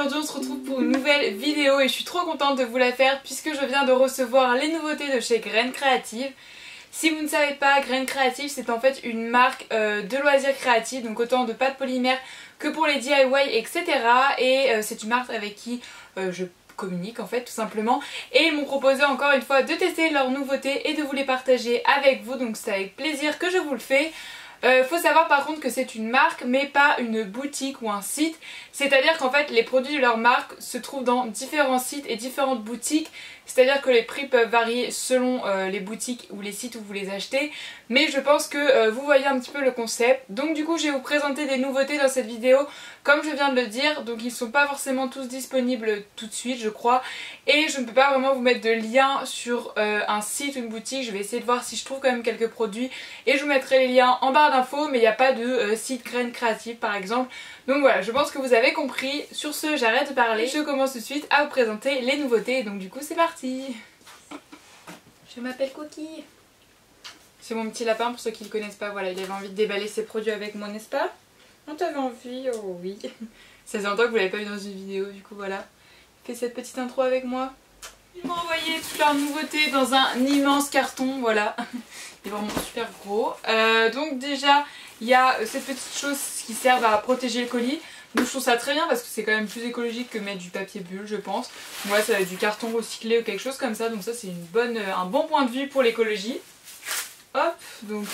aujourd'hui on se retrouve pour une nouvelle vidéo et je suis trop contente de vous la faire puisque je viens de recevoir les nouveautés de chez Graines Créatives. Si vous ne savez pas, Graines Créatives c'est en fait une marque de loisirs créatifs, donc autant de pâtes polymères que pour les DIY etc. Et c'est une marque avec qui je communique en fait tout simplement, et ils m'ont proposé encore une fois de tester leurs nouveautés et de vous les partager avec vous, donc c'est avec plaisir que je vous le fais. Faut savoir par contre que c'est une marque mais pas une boutique ou un site, c'est à dire qu'en fait les produits de leur marque se trouvent dans différents sites et différentes boutiques, c'est à dire que les prix peuvent varier selon les boutiques ou les sites où vous les achetez, mais je pense que vous voyez un petit peu le concept. Donc du coup je vais vous présenter des nouveautés dans cette vidéo comme je viens de le dire, donc ils sont pas forcément tous disponibles tout de suite je crois, et je ne peux pas vraiment vous mettre de lien sur un site ou une boutique. Je vais essayer de voir si je trouve quand même quelques produits et je vous mettrai les liens en barre d'infos, mais il n'y a pas de site Graines Créatives par exemple. Donc voilà, je pense que vous avez compris. Sur ce, j'arrête de parler, je commence tout de suite à vous présenter les nouveautés, donc du coup c'est parti. Je m'appelle Cookie. C'est mon petit lapin pour ceux qui ne le connaissent pas, voilà, il avait envie de déballer ses produits avec moi, n'est-ce pas? On t'avait envie? Oh oui. Ça faisait longtemps que vous l'avez pas vu dans une vidéo, du coup voilà. Fais cette petite intro avec moi. Ils m'ont envoyé toutes leurs nouveautés dans un immense carton, voilà. Il est vraiment super gros. Donc déjà, il y a ces petites choses qui servent à protéger le colis. Donc je trouve ça très bien parce que c'est quand même plus écologique que mettre du papier bulle je pense. Donc voilà, ça va être du carton recyclé ou quelque chose comme ça. Donc ça c'est un bon point de vue pour l'écologie. Hop, donc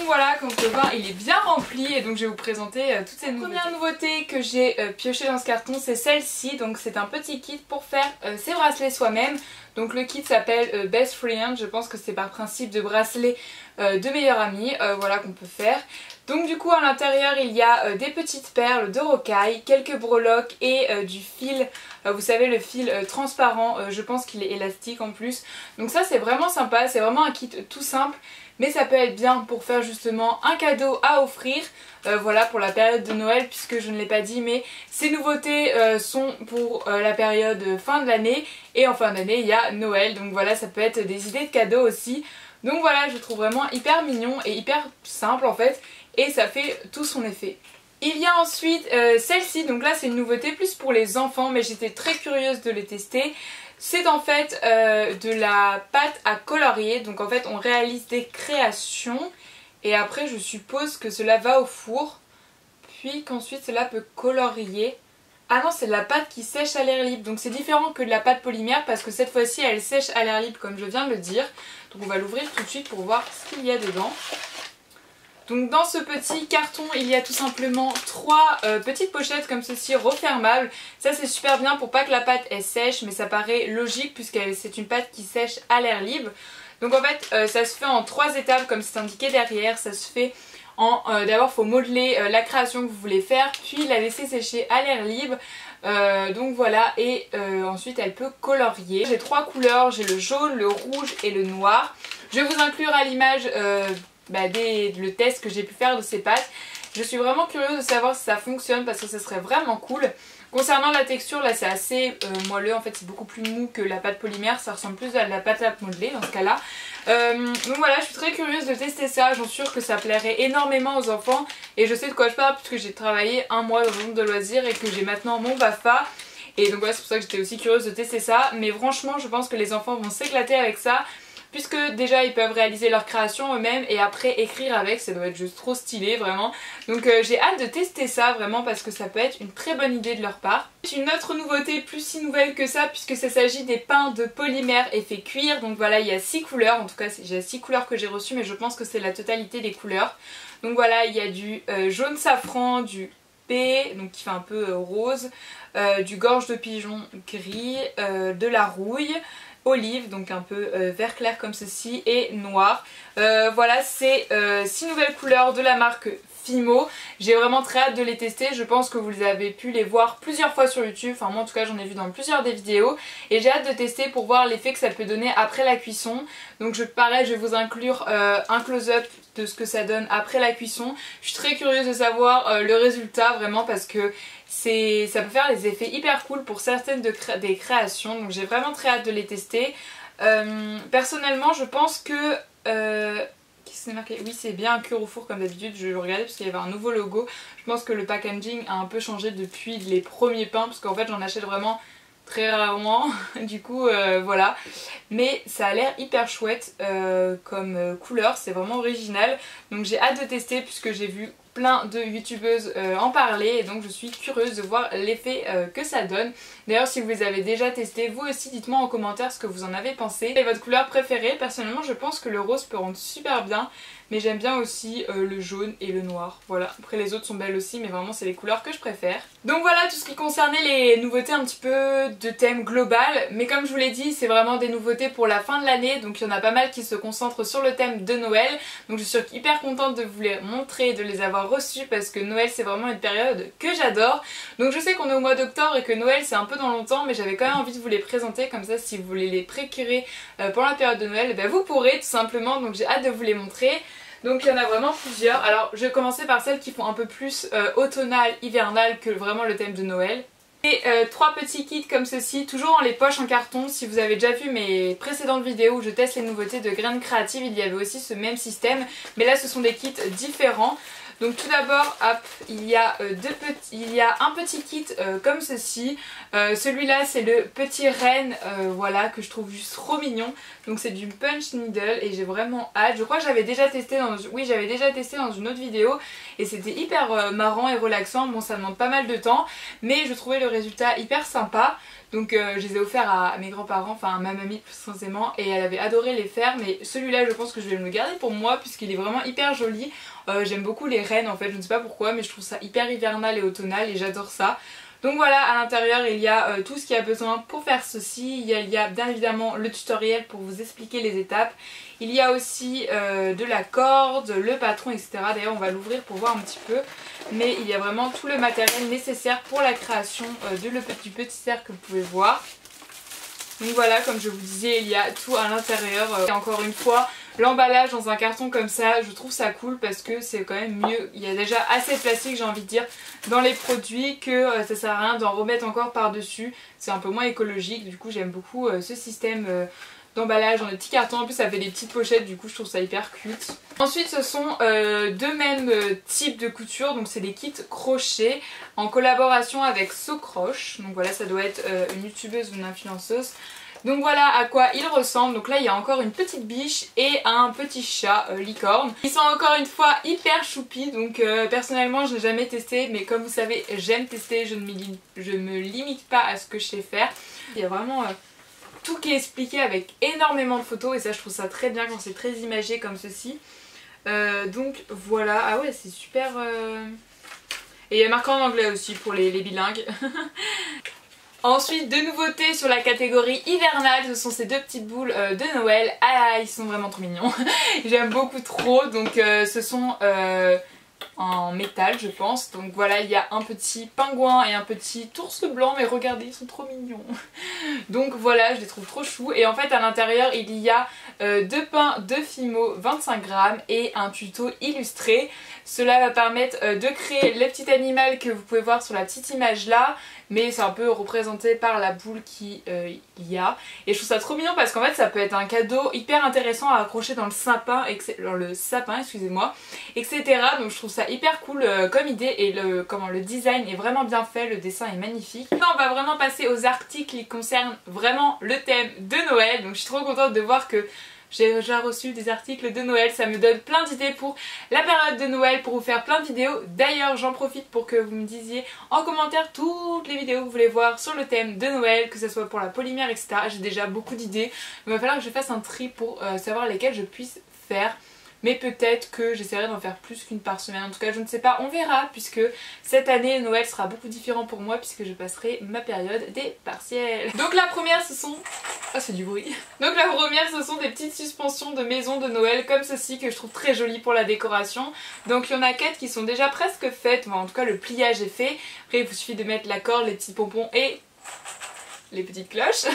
voilà, comme vous pouvez voir, il est bien rempli et donc je vais vous présenter toutes ces nouveautés. La première nouveauté que j'ai pioché dans ce carton, c'est celle-ci. Donc c'est un petit kit pour faire ses bracelets soi-même. Donc le kit s'appelle Best Friend, je pense que c'est par principe de bracelet de meilleurs amis, voilà qu'on peut faire. Donc du coup à l'intérieur il y a des petites perles de rocaille, quelques breloques et du fil, vous savez le fil transparent, je pense qu'il est élastique en plus. Donc ça c'est vraiment sympa, c'est vraiment un kit tout simple. Mais ça peut être bien pour faire justement un cadeau à offrir, voilà pour la période de Noël, puisque je ne l'ai pas dit mais ces nouveautés sont pour la période fin de l'année, et en fin d'année il y a Noël, donc voilà ça peut être des idées de cadeaux aussi. Donc voilà, je trouve vraiment hyper mignon et hyper simple en fait, et ça fait tout son effet. Il y a ensuite celle-ci, donc là c'est une nouveauté plus pour les enfants mais j'étais très curieuse de les tester. C'est en fait de la pâte à colorier, donc en fait on réalise des créations et après je suppose que cela va au four, puis qu'ensuite cela peut colorier. Ah non, c'est de la pâte qui sèche à l'air libre, donc c'est différent que de la pâte polymère parce que cette fois-ci elle sèche à l'air libre comme je viens de le dire. Donc on va l'ouvrir tout de suite pour voir ce qu'il y a dedans. Donc dans ce petit carton il y a tout simplement 3 petites pochettes comme ceci refermables. Ça c'est super bien pour pas que la pâte elle sèche, mais ça paraît logique puisque c'est une pâte qui sèche à l'air libre. Donc en fait ça se fait en 3 étapes comme c'est indiqué derrière. Ça se fait en d'abord il faut modeler la création que vous voulez faire, puis la laisser sécher à l'air libre. Donc voilà, et ensuite elle peut colorier. J'ai 3 couleurs, j'ai le jaune, le rouge et le noir. Je vais vous inclure à l'image le test que j'ai pu faire de ces pâtes. Je suis vraiment curieuse de savoir si ça fonctionne parce que ça serait vraiment cool. Concernant la texture, là c'est assez moelleux, en fait c'est beaucoup plus mou que la pâte polymère, ça ressemble plus à de la pâte à modeler dans ce cas là. Donc voilà, je suis très curieuse de tester ça, j'en suis sûre que ça plairait énormément aux enfants et je sais de quoi je parle puisque j'ai travaillé un mois dans le monde de loisirs et que j'ai maintenant mon BAFA. Et donc voilà, c'est pour ça que j'étais aussi curieuse de tester ça, mais franchement je pense que les enfants vont s'éclater avec ça. Puisque déjà ils peuvent réaliser leur création eux-mêmes et après écrire avec, ça doit être juste trop stylé vraiment. Donc j'ai hâte de tester ça vraiment parce que ça peut être une très bonne idée de leur part. Une autre nouveauté plus si nouvelle que ça puisque ça s'agit des pains de polymère effet cuir. Donc voilà, il y a 6 couleurs, en tout cas j'ai 6 couleurs que j'ai reçues mais je pense que c'est la totalité des couleurs. Donc voilà, il y a du jaune safran, du paix, donc qui fait un peu rose, du gorge de pigeon gris, de la rouille, olive, donc un peu vert clair comme ceci, et noir. Voilà, c'est 6 nouvelles couleurs de la marque Fimo. J'ai vraiment très hâte de les tester, je pense que vous avez pu les voir plusieurs fois sur YouTube, enfin moi en tout cas j'en ai vu dans plusieurs des vidéos, et j'ai hâte de tester pour voir l'effet que ça peut donner après la cuisson. Donc pareil, je vais vous inclure un close-up de ce que ça donne après la cuisson. Je suis très curieuse de savoir le résultat vraiment parce que ça peut faire des effets hyper cool pour certaines des créations, donc j'ai vraiment très hâte de les tester. Personnellement je pense que... qu'est-ce qu'est-ce que c'est marqué? Oui, c'est bien un cuir au four comme d'habitude, je regardais parce qu'il y avait un nouveau logo. Je pense que le packaging a un peu changé depuis les premiers pains parce qu'en fait j'en achète vraiment très rarement, du coup voilà. Mais ça a l'air hyper chouette comme couleur, c'est vraiment original. Donc j'ai hâte de tester puisque j'ai vu plein de youtubeuses en parler et donc je suis curieuse de voir l'effet que ça donne. D'ailleurs si vous les avez déjà testés, vous aussi dites-moi en commentaire ce que vous en avez pensé. Et votre couleur préférée? Personnellement je pense que le rose peut rendre super bien, mais j'aime bien aussi le jaune et le noir. Voilà, après les autres sont belles aussi mais vraiment c'est les couleurs que je préfère. Donc voilà tout ce qui concernait les nouveautés un petit peu de thème global, mais comme je vous l'ai dit c'est vraiment des nouveautés pour la fin de l'année, donc il y en a pas mal qui se concentrent sur le thème de Noël. Donc je suis hyper contente de vous les montrer et de les avoir reçus parce que Noël c'est vraiment une période que j'adore. Donc je sais qu'on est au mois d'octobre et que Noël c'est un peu dans longtemps, mais j'avais quand même envie de vous les présenter comme ça si vous voulez les précurer pendant la période de Noël, ben vous pourrez tout simplement, donc j'ai hâte de vous les montrer. Donc il y en a vraiment plusieurs. Alors je vais commencer par celles qui font un peu plus automnal, hivernal que vraiment le thème de Noël. Et 3 petits kits comme ceci, toujours dans les poches en carton. Si vous avez déjà vu mes précédentes vidéos où je teste les nouveautés de Graines Créatives, il y avait aussi ce même système. Mais là ce sont des kits différents. Donc tout d'abord, hop, il y a un petit kit comme ceci. Celui-là c'est le petit renne, voilà, que je trouve juste trop mignon. Donc c'est du punch needle et j'ai vraiment hâte. Je crois que j'avais déjà testé dans une autre vidéo et c'était hyper marrant et relaxant. Bon, ça demande pas mal de temps, mais je trouvais le résultat hyper sympa. Donc je les ai offerts à mes grands-parents, enfin à ma mamie plus précisément, et elle avait adoré les faire. Mais celui-là je pense que je vais me le garder pour moi puisqu'il est vraiment hyper joli. J'aime beaucoup les rennes en fait, je ne sais pas pourquoi, mais je trouve ça hyper hivernal et automnal et j'adore ça. Donc voilà, à l'intérieur il y a tout ce qu'il y a besoin pour faire ceci. Il y a bien évidemment le tutoriel pour vous expliquer les étapes. Il y a aussi de la corde, le patron, etc. D'ailleurs on va l'ouvrir pour voir un petit peu. Mais il y a vraiment tout le matériel nécessaire pour la création du petit cercle que vous pouvez voir. Donc voilà, comme je vous disais, il y a tout à l'intérieur. Et encore une fois, l'emballage dans un carton comme ça, je trouve ça cool parce que c'est quand même mieux. Il y a déjà assez de plastique, j'ai envie de dire, dans les produits que ça sert à rien d'en remettre encore par-dessus. C'est un peu moins écologique, du coup j'aime beaucoup ce système d'emballage dans des petits cartons. En plus ça fait des petites pochettes, du coup je trouve ça hyper cute. Ensuite ce sont deux mêmes types de couture, donc c'est des kits crochets en collaboration avec Socroche. Donc voilà, ça doit être une youtubeuse ou une influenceuse. Donc voilà à quoi ils ressemblent. Donc là il y a encore une petite biche et un petit chat licorne. Ils sont encore une fois hyper choupis, donc personnellement je n'ai jamais testé, mais comme vous savez j'aime tester, je me limite pas à ce que je sais faire. Il y a vraiment tout qui est expliqué avec énormément de photos et ça je trouve ça très bien quand c'est très imagé comme ceci. Donc voilà, ah ouais c'est super... Et il y a marqué en anglais aussi pour les bilingues. Ensuite, deux nouveautés sur la catégorie hivernale, ce sont ces deux petites boules de Noël. Ah, ils sont vraiment trop mignons. J'aime beaucoup trop, donc ce sont en métal je pense. Donc voilà, il y a un petit pingouin et un petit ours blanc, mais regardez, ils sont trop mignons. Donc voilà, je les trouve trop choux. Et en fait à l'intérieur il y a deux pains de Fimo 25 grammes et un tuto illustré. Cela va permettre de créer le petit animal que vous pouvez voir sur la petite image là, mais c'est un peu représenté par la boule qu'il y a. Et je trouve ça trop mignon parce qu'en fait ça peut être un cadeau hyper intéressant à accrocher dans le sapin, excusez-moi, etc. Donc je trouve ça hyper cool comme idée et le design est vraiment bien fait, le dessin est magnifique. Maintenant on va vraiment passer aux articles qui concernent vraiment le thème de Noël. Donc je suis trop contente de voir que j'ai déjà reçu des articles de Noël, ça me donne plein d'idées pour la période de Noël, pour vous faire plein de vidéos. D'ailleurs j'en profite pour que vous me disiez en commentaire toutes les vidéos que vous voulez voir sur le thème de Noël, que ce soit pour la polymère, etc. J'ai déjà beaucoup d'idées, il va falloir que je fasse un tri pour savoir lesquelles je puisse faire. Mais peut-être que j'essaierai d'en faire plus qu'une par semaine. En tout cas je ne sais pas, on verra, puisque cette année Noël sera beaucoup différent pour moi puisque je passerai ma période des partiels. Donc la première ce sont... Ah c'est du bruit. Donc la première ce sont des petites suspensions de maison de Noël comme ceci que je trouve très jolies pour la décoration. Donc il y en a 4 qui sont déjà presque faites, enfin, en tout cas le pliage est fait. Après il vous suffit de mettre la corde, les petits pompons et les petites cloches.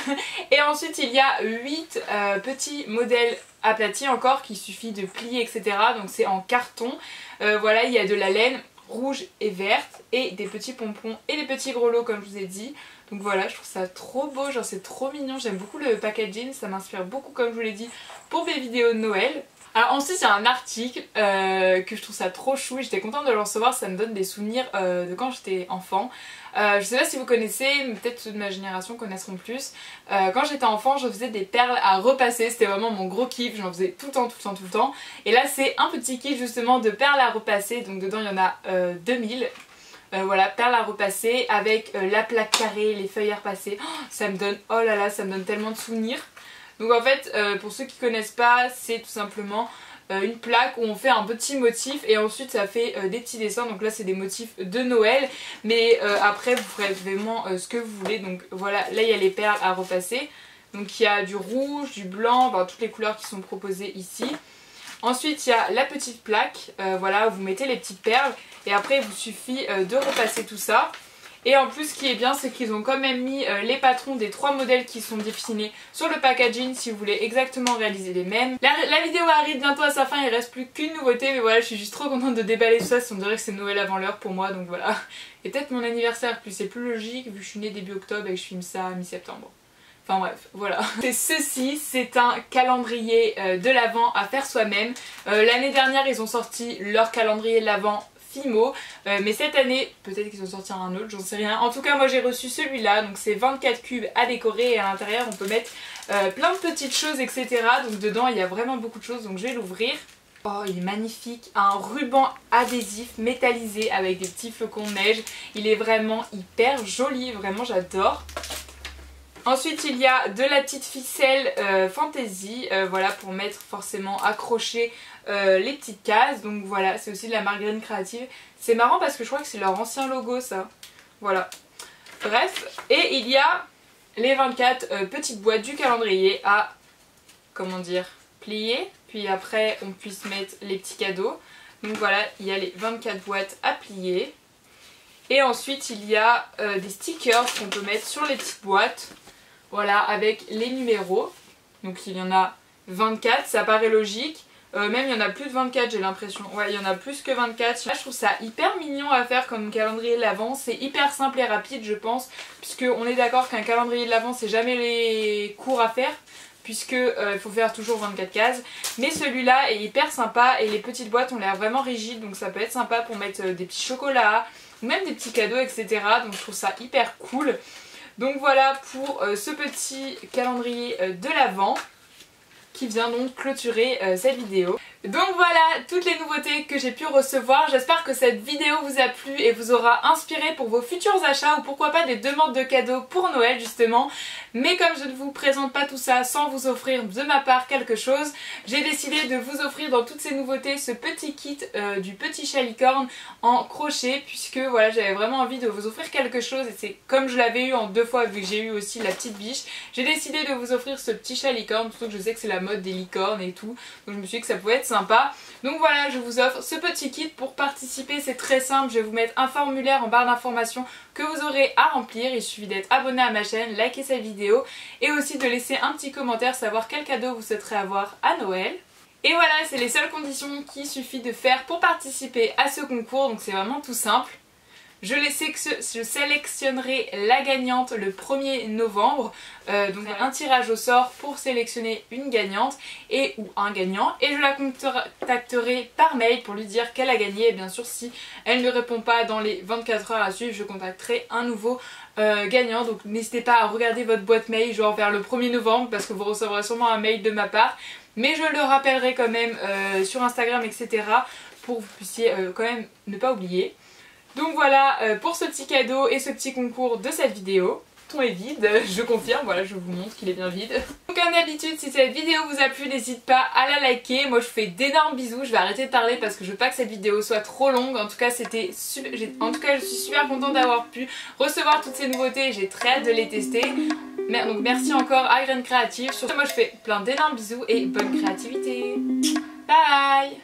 Et ensuite il y a 8 petits modèles aplatis encore qu'il suffit de plier, etc. Donc c'est en carton. Voilà, il y a de la laine rouge et verte et des petits pompons et des petits grelots comme je vous ai dit. Donc voilà, je trouve ça trop beau, genre c'est trop mignon, j'aime beaucoup le packaging, ça m'inspire beaucoup comme je vous l'ai dit pour mes vidéos de Noël. Alors ensuite il y a un article que je trouve ça trop chou et j'étais contente de le recevoir, ça me donne des souvenirs de quand j'étais enfant. Je sais pas si vous connaissez, mais peut-être ceux de ma génération connaîtront plus. Quand j'étais enfant je faisais des perles à repasser, c'était vraiment mon gros kiff, j'en faisais tout le temps, tout le temps, tout le temps. Et là c'est un petit kit justement de perles à repasser, donc dedans il y en a 2000. Voilà, perles à repasser avec la plaque carrée, les feuilles à repasser. Oh, ça me donne, oh là là, ça me donne tellement de souvenirs. Donc en fait, pour ceux qui connaissent pas, c'est tout simplement une plaque où on fait un petit motif et ensuite ça fait des petits dessins. Donc là c'est des motifs de Noël, mais après vous ferez vraiment ce que vous voulez. Donc voilà, là il y a les perles à repasser. Donc il y a du rouge, du blanc, enfin, toutes les couleurs qui sont proposées ici. Ensuite il y a la petite plaque, voilà, vous mettez les petites perles et après il vous suffit de repasser tout ça. Et en plus ce qui est bien c'est qu'ils ont quand même mis les patrons des 3 modèles qui sont dessinés sur le packaging si vous voulez exactement réaliser les mêmes. La vidéo arrive bientôt à sa fin, il reste plus qu'une nouveauté, mais voilà je suis juste trop contente de déballer tout ça, on dirait que c'est Noël avant l'heure pour moi donc voilà. Et peut-être mon anniversaire plus, c'est plus logique vu que je suis née début octobre et que je filme ça à mi-septembre. Enfin bref, voilà. Et ceci, c'est un calendrier de l'Avent à faire soi-même. L'année dernière, ils ont sorti leur calendrier de l'Avent Fimo, mais cette année, peut-être qu'ils ont sorti un autre, j'en sais rien. En tout cas, moi j'ai reçu celui-là, donc c'est 24 cubes à décorer et à l'intérieur, on peut mettre plein de petites choses, etc. Donc dedans, il y a vraiment beaucoup de choses, donc je vais l'ouvrir. Oh, il est magnifique, un ruban adhésif métallisé avec des petits flocons de neige. Il est vraiment hyper joli, vraiment j'adore. Ensuite il y a de la petite ficelle Fantasy, voilà pour mettre forcément accrocher les petites cases. Donc voilà, c'est aussi de la marque Graine Créative. C'est marrant parce que je crois que c'est leur ancien logo ça. Voilà. Bref, et il y a les 24 petites boîtes du calendrier à, comment dire, plier. Puis après on puisse mettre les petits cadeaux. Donc voilà, il y a les 24 boîtes à plier. Et ensuite il y a des stickers qu'on peut mettre sur les petites boîtes. Voilà, avec les numéros. Donc il y en a 24, ça paraît logique. Même il y en a plus de 24 j'ai l'impression. Ouais, il y en a plus que 24. Là, je trouve ça hyper mignon à faire comme calendrier de l'Avent. C'est hyper simple et rapide je pense. Puisque on est d'accord qu'un calendrier de l'Avent c'est jamais les courts à faire. Puisque il faut faire toujours 24 cases. Mais celui-là est hyper sympa et les petites boîtes ont l'air vraiment rigides. Donc ça peut être sympa pour mettre des petits chocolats. Ou même des petits cadeaux etc. Donc je trouve ça hyper cool. Donc voilà pour ce petit calendrier de l'Avent qui vient donc clôturer cette vidéo. Donc voilà toutes les nouveautés que j'ai pu recevoir. J'espère que cette vidéo vous a plu et vous aura inspiré pour vos futurs achats ou pourquoi pas des demandes de cadeaux pour Noël justement. Mais comme je ne vous présente pas tout ça sans vous offrir de ma part quelque chose, j'ai décidé de vous offrir dans toutes ces nouveautés ce petit kit du petit chat licorne en crochet, puisque voilà j'avais vraiment envie de vous offrir quelque chose et c'est comme je l'avais eu en 2 fois vu que j'ai eu aussi la petite biche, j'ai décidé de vous offrir ce petit chat licorne, surtout que je sais que c'est la mode des licornes et tout, donc je me suis dit que ça pouvait être sympa. Donc voilà, je vous offre ce petit kit. Pour participer c'est très simple, je vais vous mettre un formulaire en barre d'informations que vous aurez à remplir. Il suffit d'être abonné à ma chaîne, liker cette vidéo et aussi de laisser un petit commentaire, savoir quel cadeau vous souhaiterez avoir à Noël. Et voilà, c'est les seules conditions qu'il suffit de faire pour participer à ce concours, donc c'est vraiment tout simple. Je sélectionnerai la gagnante le 1er novembre, donc un tirage au sort pour sélectionner une gagnante et ou un gagnant, et je la contacterai par mail pour lui dire qu'elle a gagné. Et bien sûr si elle ne répond pas dans les 24 heures à suivre, je contacterai un nouveau gagnant. Donc n'hésitez pas à regarder votre boîte mail genre vers le 1er novembre parce que vous recevrez sûrement un mail de ma part, mais je le rappellerai quand même sur Instagram etc. pour que vous puissiez quand même ne pas oublier. Donc voilà pour ce petit cadeau et ce petit concours de cette vidéo. Le carton est vide, je confirme, voilà je vous montre qu'il est bien vide. Donc comme d'habitude si cette vidéo vous a plu n'hésitez pas à la liker. Moi je vous fais d'énormes bisous, je vais arrêter de parler parce que je veux pas que cette vidéo soit trop longue. En tout cas c'était super, en tout cas je suis super contente d'avoir pu recevoir toutes ces nouveautés et j'ai très hâte de les tester. Donc merci encore à Graine Créative. Sur ce moi je fais plein d'énormes bisous et bonne créativité. Bye.